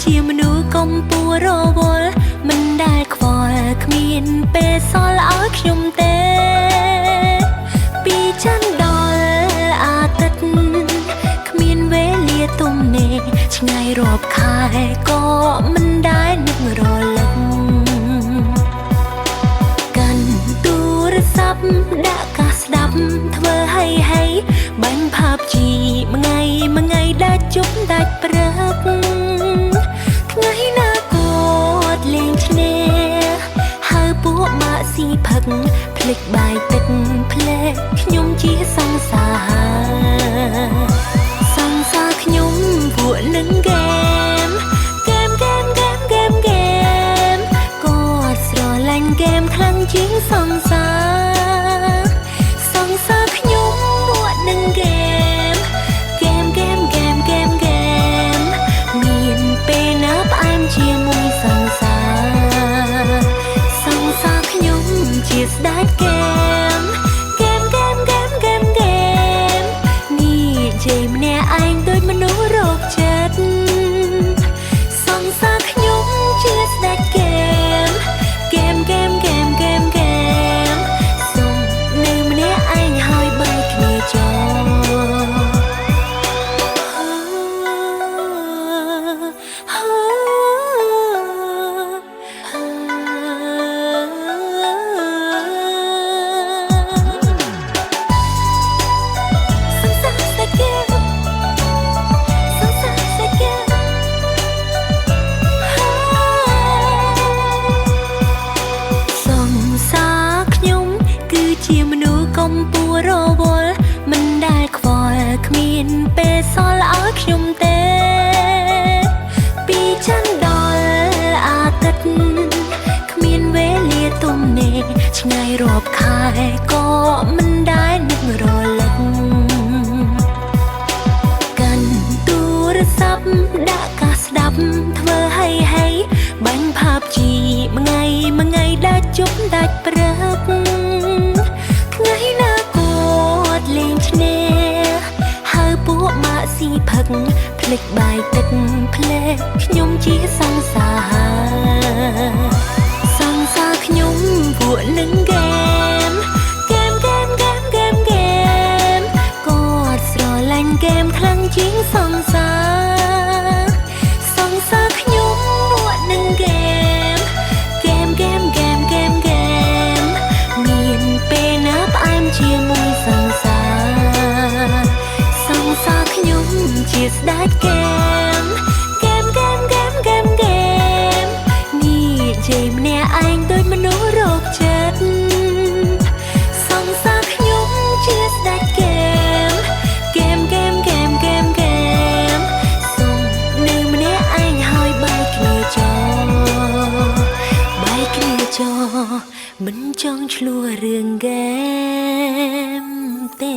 ជាមនុស្សកុំពួររវល់មិនដែលខ្វល់គ្មានពេលសល់ឲ្យខ្ញុំទេពីច័ន្ទដល់អាទិត្យគ្មានវេលាទំនេរឆ្ងាយរាប់ខែក៏មិនដែលនឹករលឹកកាន់ទូរស័ព្ទដាក់កាសស្ដាប់ធ្វើให้បាញ់ផាប់ជីមួយថ្ងៃដាច់ជប់ដាច់ព្រឹកថ្ងៃណាគាត់លេងឈ្នះហើយពួកម៉ាក់ស៊ីផឹកភ្លេចបាយទឹកភ្លេចខ្ញុំជាសង្សារខ្ញុំពួកនឹងហ្គេមគាត់ស្រឡាញ់ហ្គេមខ្លាំងជាងសង្សារខ្ញុំពួកនឹងហ្គេមមានពេលណាផ្អែមជាមួយសង្សារខ្ញុំជាស្ដេចហ្គេមនេះជ័យម្នាក់ឯងដូចមនុស្សរោគចិត្តសង្សារខ្ញុំជាស្ដេចហ្គេមសុំនៅម្នាក់ឯងហើយបែកគ្នាចោលជាមនុស្សកុំពួររវល់មិនដែលខ្វល់គ្មានពេលសល់ឲ្យខ្ញុំទេពីច័ន្ទដល់អាទិត្យគ្មានវេលាទំនេរឆ្ងាយរាប់ខែក៏មិនដែលនឹករលឹកកាន់ទូរស័ព្ទដាក់កាសស្ដាប់ធ្វើให้បាញ់ផាប់ជីមួយថ្ងៃដាច់ជប់ដាច់ព្រឹកថ្ងៃណាគាត់លេងឈ្នះហើយពួកម៉ាក់ស៊ីផឹកភ្លេចបាយទឹកភ្លេចខ្ញុំជាសង្សារខ្ញុំពួកនឹងហ្គេមគាត់ស្រឡាញ់ហ្គេមខ្លាំងជាងសង្សារខ្ញុំពួកនឹងហ្គេមមានពេលណាផ្អែមជាមួយសង្សារខ្ញុំជាស្ដេចហ្គេមនេះជ័យម្នាក់ឯងដូចមនុស្សរោគចិត្តសង្សារខ្ញុំជាស្ដេចហ្គេមសុំនៅម្នាក់ឯងហើយបែកគ្នាចោលមិនចង់ឆ្លោះរឿងហ្គេមទេ